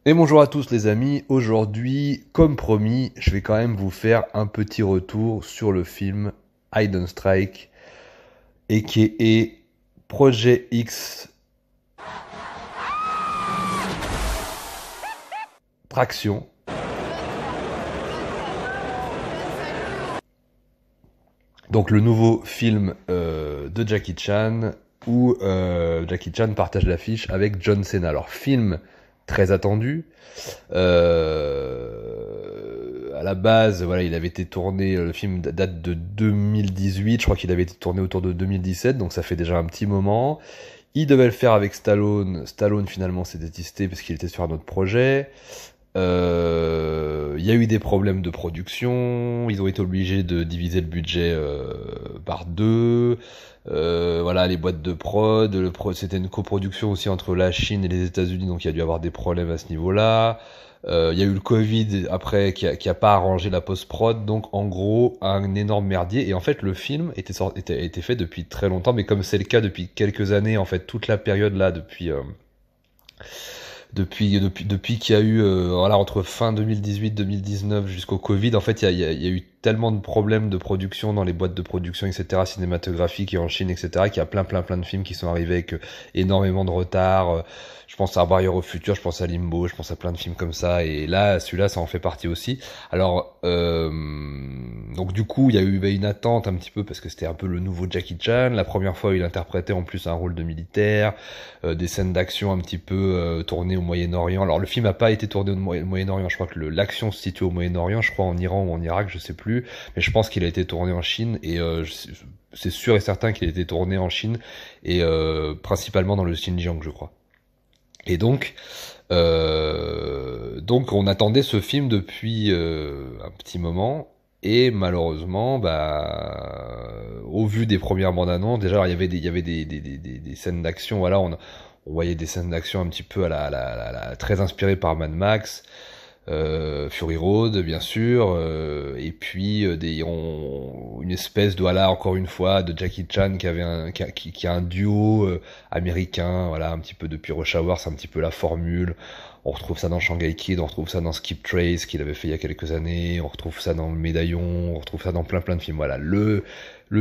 Et bonjour à tous les amis, aujourd'hui, comme promis, je vais quand même vous faire un petit retour sur le film Hide Strike, aka Projet X Traction. Donc le nouveau film de Jackie Chan, où Jackie Chan partage l'affiche avec John Cena. Alors film très attendu. À la base, voilà, il avait été tourné, le film date de 2018, je crois qu'il avait été tourné autour de 2017, donc ça fait déjà un petit moment. Il devait le faire avec Stallone. Stallone finalement s'est désisté parce qu'il était sur un autre projet. Il y a eu des problèmes de production, ils ont été obligés de diviser le budget par deux. Voilà, les boîtes de prod, c'était une coproduction aussi entre la Chine et les États-Unis, donc il y a dû avoir des problèmes à ce niveau-là. Il y a eu le Covid après qui a pas arrangé la post-prod, donc en gros un énorme merdier. Et en fait le film était fait depuis très longtemps, mais comme c'est le cas depuis quelques années, en fait toute la période là depuis qu'il y a eu voilà, entre fin 2018-2019 jusqu'au Covid, en fait il y a eu tellement de problèmes de production dans les boîtes de production, etc., cinématographiques et en Chine, etc., qu'il y a plein de films qui sont arrivés avec énormément de retard. Je pense à Barrière au futur, je pense à Limbo, je pense à plein de films comme ça, et là celui-là ça en fait partie aussi. Alors donc du coup il y a eu une attente un petit peu parce que c'était un peu le nouveau Jackie Chan. La première fois il interprétait en plus un rôle de militaire, des scènes d'action un petit peu tournées au Moyen-Orient. Alors le film n'a pas été tourné au Moyen-Orient, je crois que l'action se situe au Moyen-Orient, je crois en Iran ou en Irak, je sais plus, mais je pense qu'il a été tourné en Chine, et c'est sûr et certain qu'il a été tourné en Chine, et principalement dans le Xinjiang, je crois. Et donc on attendait ce film depuis un petit moment. Et malheureusement, au vu des premières bandes annonces, déjà alors, il y avait des scènes d'action. Voilà, on voyait des scènes d'action un petit peu très inspirées par Mad Max, Fury Road, bien sûr, et puis une espèce de, voilà, encore une fois, de Jackie Chan qui a un duo américain, voilà, un petit peu depuis Rush Hour, c'est un petit peu la formule. On retrouve ça dans Shanghai Kid, on retrouve ça dans Skip Trace qu'il avait fait il y a quelques années, on retrouve ça dans Le Médaillon, on retrouve ça dans plein de films. Voilà, le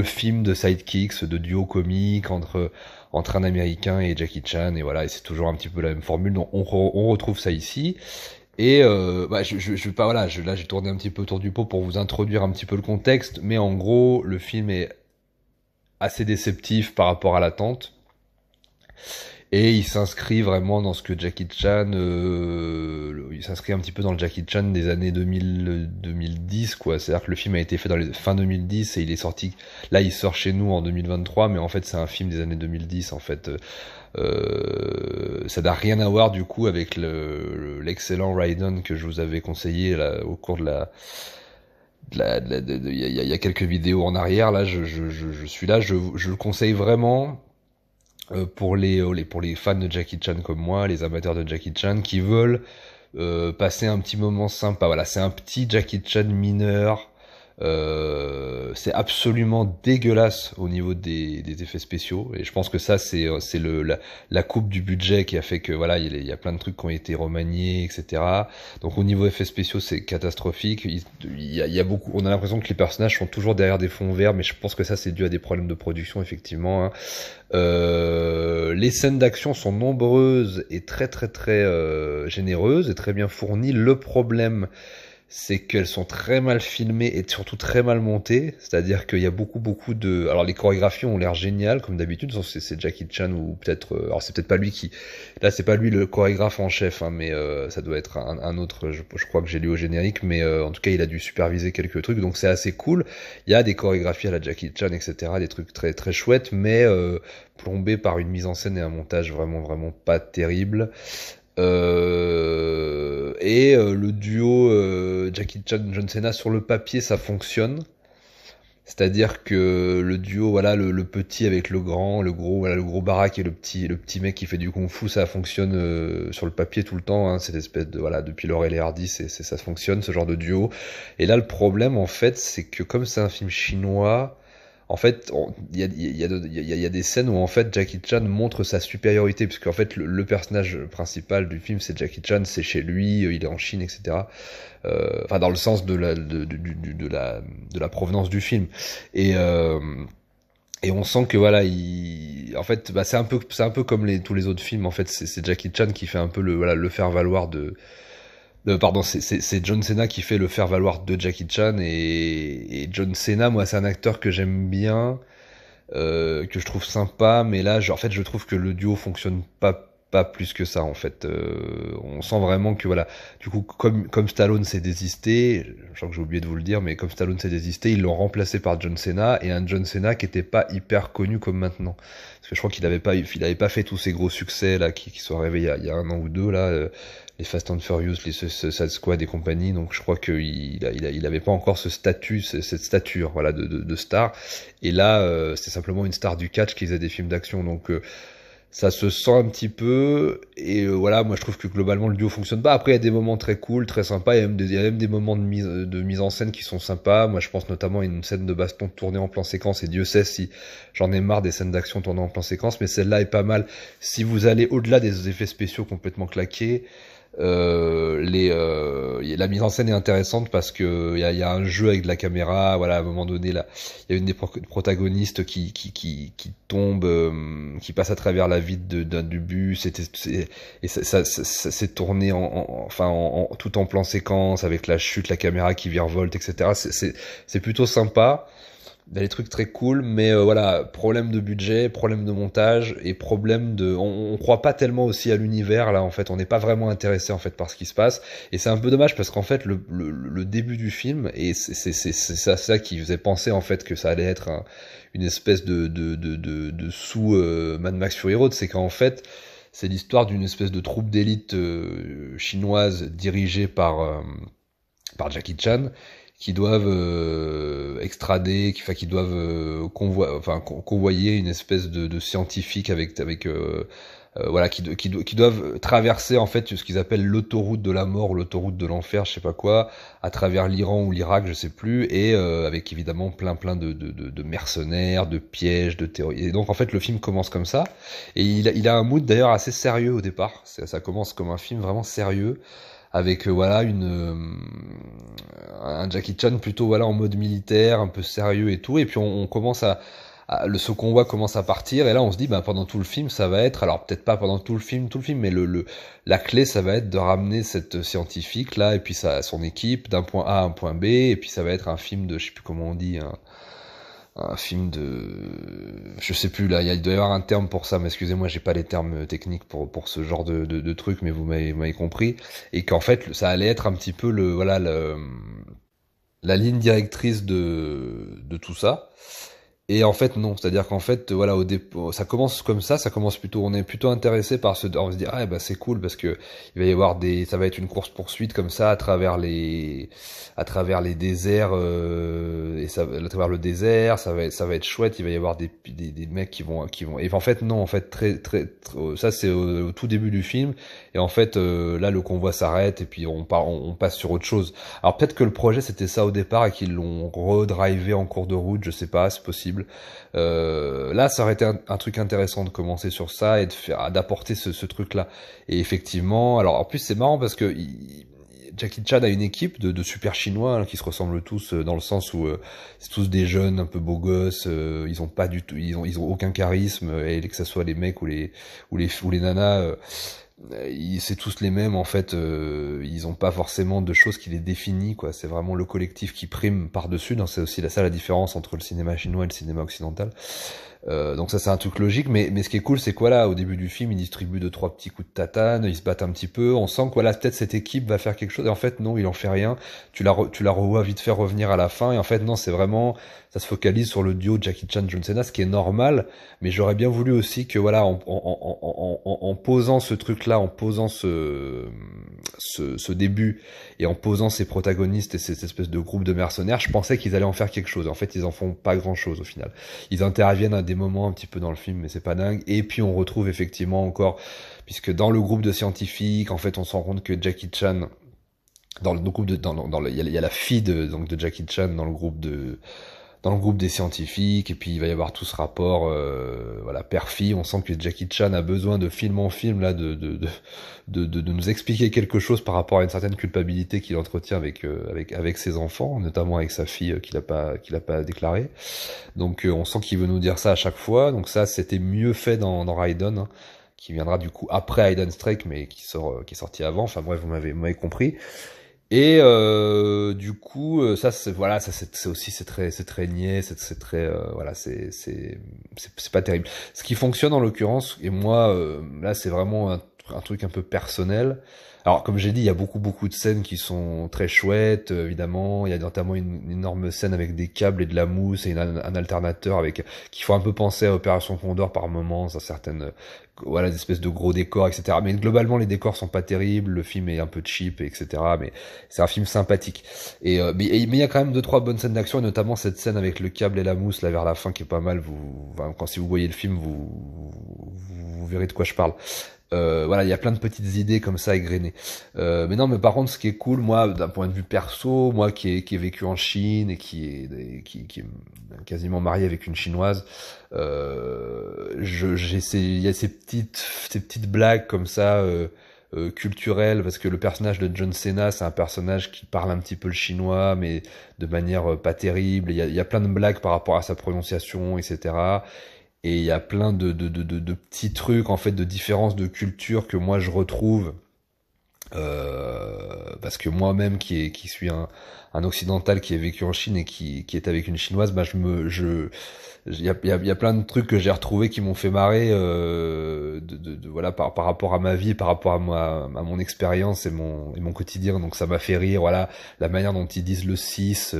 film de sidekicks, de duo comique entre un Américain et Jackie Chan, et voilà, et c'est toujours un petit peu la même formule. Donc on retrouve ça ici. Et je vais pas, voilà, là j'ai tourné un petit peu autour du pot pour vous introduire un petit peu le contexte, mais en gros le film est assez déceptif par rapport à l'attente. Et il s'inscrit vraiment dans ce que Jackie Chan, il s'inscrit un petit peu dans le Jackie Chan des années 2010, quoi. C'est-à-dire que le film a été fait dans les fin 2010 et il est sorti, là il sort chez nous en 2023, mais en fait c'est un film des années 2010, en fait. Ça n'a rien à voir du coup avec l'excellent Raiden que je vous avais conseillé là, au cours de il y a quelques vidéos en arrière. Là, je suis là, je le conseille vraiment pour pour les fans de Jackie Chan comme moi, les amateurs de Jackie Chan qui veulent passer un petit moment sympa. Voilà, c'est un petit Jackie Chan mineur. C'est absolument dégueulasse au niveau des effets spéciaux, et je pense que ça c'est la coupe du budget qui a fait que voilà, il y a plein de trucs qui ont été remaniés, etc. Donc au niveau effets spéciaux c'est catastrophique. Il y a beaucoup, on a l'impression que les personnages sont toujours derrière des fonds verts, mais je pense que ça c'est dû à des problèmes de production, effectivement, hein. Les scènes d'action sont nombreuses et très généreuses et très bien fournies. Le problème, c'est qu'elles sont très mal filmées et surtout très mal montées. C'est-à-dire qu'il y a beaucoup de... Alors les chorégraphies ont l'air géniales, comme d'habitude. C'est Jackie Chan, ou peut-être... alors c'est peut-être pas lui qui... Là, c'est pas lui le chorégraphe en chef, hein, mais ça doit être un autre... Je crois que j'ai lu au générique, mais en tout cas, il a dû superviser quelques trucs. Donc c'est assez cool. Il y a des chorégraphies à la Jackie Chan, etc. Des trucs très chouettes, mais plombés par une mise en scène et un montage vraiment pas terrible. Le duo Jackie Chan John Cena, sur le papier ça fonctionne, c'est-à-dire que le duo, voilà, le petit avec le grand, le gros, voilà, le gros baraque et le petit mec qui fait du kung-fu, ça fonctionne sur le papier tout le temps, hein. Cette espèce de, voilà, depuis Laurel et Hardy, ça fonctionne, ce genre de duo. Et là le problème en fait c'est que comme c'est un film chinois, en fait, il y a des scènes où en fait Jackie Chan montre sa supériorité, parce qu'en fait le personnage principal du film c'est Jackie Chan, c'est chez lui, il est en Chine, etc. Enfin dans le sens de la provenance du film. Et et on sent que voilà, en fait, bah, c'est un peu comme tous les autres films. En fait, c'est Jackie Chan qui fait un peu le faire valoir pardon, c'est John Cena qui fait le faire valoir de Jackie Chan, et John Cena, moi, c'est un acteur que j'aime bien, que je trouve sympa, mais là, en fait, je trouve que le duo fonctionne pas plus que ça, en fait. On sent vraiment que voilà, du coup, comme Stallone s'est désisté, je crois que j'ai oublié de vous le dire, mais comme Stallone s'est désisté, ils l'ont remplacé par John Cena, et un John Cena qui était pas hyper connu comme maintenant. Parce que je crois qu'il avait pas fait tous ces gros succès là qui sont arrivés il y a un an ou deux là. Les Fast and Furious, les Suicide Squad et compagnie, donc je crois qu'il avait pas encore ce statut, cette stature, voilà, de star. Et là, c'est simplement une star du catch qui faisait des films d'action, donc ça se sent un petit peu, et voilà, moi je trouve que globalement le duo fonctionne pas. Après il y a des moments très cool, très sympas, il y a même des moments de mise en scène qui sont sympas. Moi je pense notamment à une scène de baston tournée en plan séquence, et Dieu sait si j'en ai marre des scènes d'action tournées en plan séquence, mais celle-là est pas mal. Si vous allez au-delà des effets spéciaux complètement claqués, la mise en scène est intéressante parce que il y a un jeu avec de la caméra. Voilà, à un moment donné, là, il y a une des protagonistes qui tombe, qui passe à travers la vitre du bus. Et c'est tourné tout en plan séquence avec la chute, la caméra qui virevolte, etc. C'est plutôt sympa. Il y a des trucs très cool, mais voilà, problème de budget, problème de montage, et problème on croit pas tellement aussi à l'univers là. En fait, on n'est pas vraiment intéressé en fait par ce qui se passe, et c'est un peu dommage parce qu'en fait le début du film, et c'est ça qui faisait penser en fait que ça allait être une espèce de sous Mad Max Fury Road, c'est qu'en fait c'est l'histoire d'une espèce de troupe d'élite chinoise dirigée par Jackie Chan, qui doivent extrader, qui doivent convoyer une espèce de scientifique voilà, qui doivent traverser en fait ce qu'ils appellent l'autoroute de la mort ou l'autoroute de l'enfer, je sais pas quoi, à travers l'Iran ou l'Irak, je sais plus, et avec évidemment plein de mercenaires, de pièges, de terroristes. Et donc en fait le film commence comme ça, et il a un mood d'ailleurs assez sérieux au départ. Ça commence comme un film vraiment sérieux, avec voilà un Jackie Chan plutôt voilà en mode militaire, un peu sérieux et tout, et puis on commence ce convoi commence à partir, et là on se dit bah pendant tout le film ça va être, alors peut-être pas pendant tout le film, mais la clé ça va être de ramener cette scientifique là et puis son équipe d'un point A à un point B, et puis ça va être un film de, je sais plus comment on dit, un film je sais plus là, il doit y avoir un terme pour ça, mais excusez-moi, j'ai pas les termes techniques pour ce genre de truc, mais vous m'avez compris. Et qu'en fait ça allait être un petit peu la ligne directrice de tout ça. Et en fait non, c'est-à-dire qu'en fait voilà, au dépôt ça commence comme ça commence plutôt, on est plutôt intéressé par on se dit ah bah c'est cool parce que il va y avoir ça va être une course poursuite comme ça à travers les déserts, et ça à travers le désert, ça va être chouette, il va y avoir des mecs qui vont, et en fait non, en fait ça c'est au tout début du film, et en fait là le convoi s'arrête et puis on passe sur autre chose. Alors peut-être que le projet c'était ça au départ et qu'ils l'ont redrivé en cours de route, je sais pas, c'est possible. Là, ça aurait été un truc intéressant de commencer sur ça et d'apporter ce truc-là. Et effectivement, alors en plus c'est marrant parce que Jackie Chan a une équipe de super chinois hein, qui se ressemblent tous dans le sens où c'est tous des jeunes un peu beaux gosses, ils ont pas du tout, ils ont aucun charisme, et que ça soit les mecs ou les nanas. C'est tous les mêmes en fait, ils ont pas forcément de choses qui les définit quoi, c'est vraiment le collectif qui prime par-dessus, c'est aussi ça la différence entre le cinéma chinois et le cinéma occidental. Donc ça c'est un truc logique, mais ce qui est cool c'est que voilà, au début du film ils distribuent 2-3 petits coups de tatane, ils se battent un petit peu, on sent que voilà, peut-être cette équipe va faire quelque chose, et en fait non, il en fait rien, tu la revois vite fait revenir à la fin, et en fait non, c'est vraiment, ça se focalise sur le duo Jackie Chan John Cena, ce qui est normal, mais j'aurais bien voulu aussi que voilà, en posant ce truc là, en posant ce début, et en posant ces protagonistes et cette espèce de groupe de mercenaires, je pensais qu'ils allaient en faire quelque chose, en fait ils en font pas grand chose au final. Ils interviennent à des moments un petit peu dans le film, mais c'est pas dingue. Et puis on retrouve effectivement encore, puisque dans le groupe de scientifiques, en fait, on se rend compte que Jackie Chan, il y a la fille de Jackie Chan dans le groupe dans le groupe des scientifiques, et puis il va y avoir tout ce rapport, voilà, père-fille. On sent que Jackie Chan a besoin de film en film là de nous expliquer quelque chose par rapport à une certaine culpabilité qu'il entretient avec ses enfants, notamment avec sa fille qu'il a pas déclarée. Donc on sent qu'il veut nous dire ça à chaque fois. Donc ça, c'était mieux fait dans Raiden, hein, qui viendra du coup après Raiden Strike, mais qui est sorti avant. Enfin bref, vous m'avez compris. Et du coup, ça c'est voilà, ça c'est aussi c'est très niais, c'est très voilà, c'est pas terrible. Ce qui fonctionne en l'occurrence, et moi là c'est vraiment un truc un peu personnel. Alors comme j'ai dit, il y a beaucoup de scènes qui sont très chouettes, évidemment. Il y a notamment une énorme scène avec des câbles et de la mousse et un alternateur qui font un peu penser à Opération Condor par moments, ça certaines voilà, des espèces de gros décors, etc. Mais globalement, les décors sont pas terribles, le film est un peu cheap, etc. Mais c'est un film sympathique. Mais il y a quand même 2-3 bonnes scènes d'action, et notamment cette scène avec le câble et la mousse là vers la fin qui est pas mal. Quand si vous voyez le film, vous verrez de quoi je parle. Voilà, il y a plein de petites idées comme ça égrenées. Mais non, mais par contre, ce qui est cool, moi, d'un point de vue perso, moi qui ai vécu en Chine et qui est quasiment marié avec une chinoise, il y a ces petites blagues comme ça, culturelles, parce que le personnage de John Cena, c'est un personnage qui parle un petit peu le chinois, mais de manière pas terrible. Il y a plein de blagues par rapport à sa prononciation, etc. Et il y a plein de petits trucs, en fait, de différences de culture que moi je retrouve, parce que moi-même qui suis un occidental qui a vécu en Chine et qui est avec une chinoise, bah il y a plein de trucs que j'ai retrouvés qui m'ont fait marrer, voilà, par rapport à ma vie, par rapport à mon expérience et mon quotidien. Donc ça m'a fait rire, voilà, la manière dont ils disent le 6,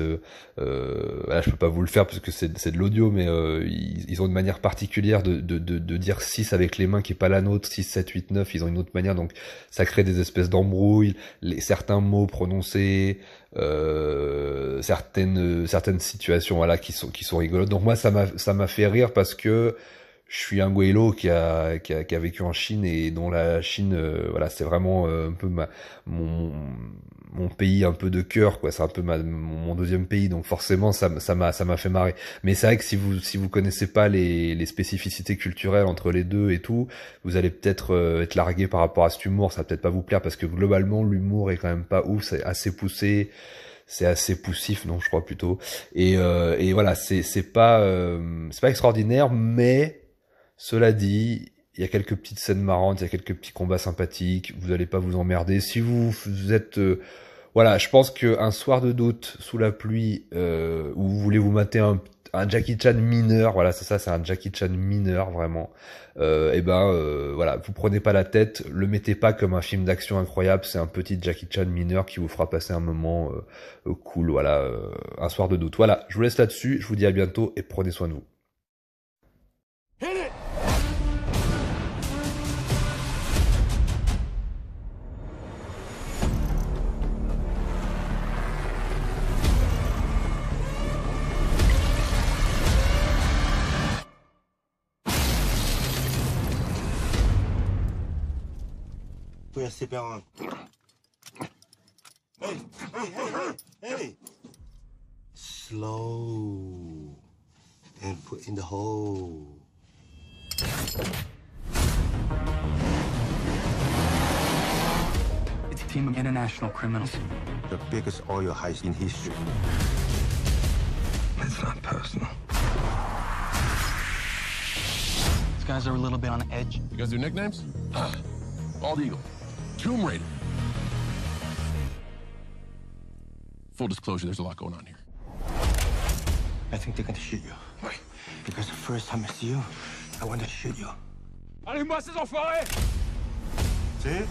voilà, je peux pas vous le faire parce que c'est de l'audio, mais ils ont une manière particulière de dire 6 avec les mains qui est pas la nôtre. 6, 7, 8, 9, ils ont une autre manière, donc ça crée des espèces d'embrouilles, certains mots prononcés, certaines situations, voilà, qui sont rigolotes. Donc moi ça m'a fait rire parce que je suis un goélo qui a vécu en Chine, et dont la Chine, voilà, c'est vraiment un peu mon pays un peu de cœur, quoi. C'est un peu mon deuxième pays, donc forcément ça m'a fait marrer. Mais c'est vrai que si vous connaissez pas les spécificités culturelles entre les deux et tout, vous allez peut-être être largué par rapport à cet humour. Ça va peut-être pas vous plaire parce que globalement l'humour est quand même pas ouf, c'est assez poussé. C'est assez poussif, non, je crois plutôt. Et voilà, c'est pas extraordinaire, mais cela dit, il y a quelques petites scènes marrantes, il y a quelques petits combats sympathiques. Vous allez pas vous emmerder si vous êtes voilà, je pense que un soir de doute sous la pluie, où vous voulez vous mater un Jackie Chan mineur, voilà, c'est ça, c'est un Jackie Chan mineur vraiment. Voilà, vous prenez pas la tête, le mettez pas comme un film d'action incroyable, c'est un petit Jackie Chan mineur qui vous fera passer un moment cool, voilà, un soir de doute. Voilà, je vous laisse là-dessus, je vous dis à bientôt et prenez soin de vous. Put your seatbelt on. Hey, hey. Slow. And put in the hole. It's a team of international criminals. The biggest oil heist in history. It's not personal. These guys are a little bit on edge. You guys do nicknames? Bald Eagle. Tomb Raider. Full disclosure, there's a lot going on here. I think they're gonna shoot you. Why? Because the first time I see you, I want to shoot you. Allume-moi ces enfoirés! See?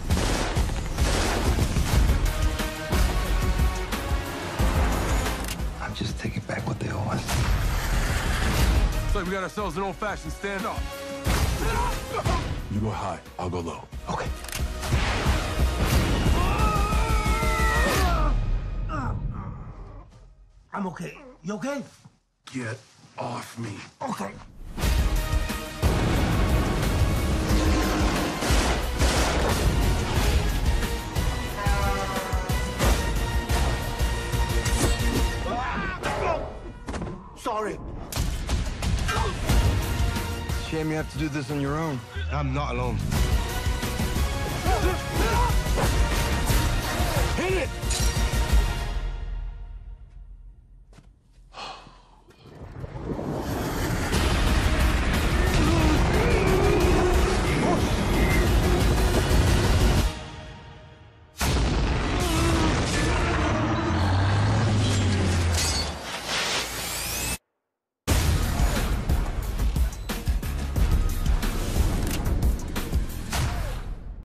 I'm just taking back what they owe us. Looks like we got ourselves an old-fashioned standoff. You go high, I'll go low. Okay. I'm okay. You okay? Get off me. Okay. sorry. Shame you have to do this on your own. I'm not alone. Hit it!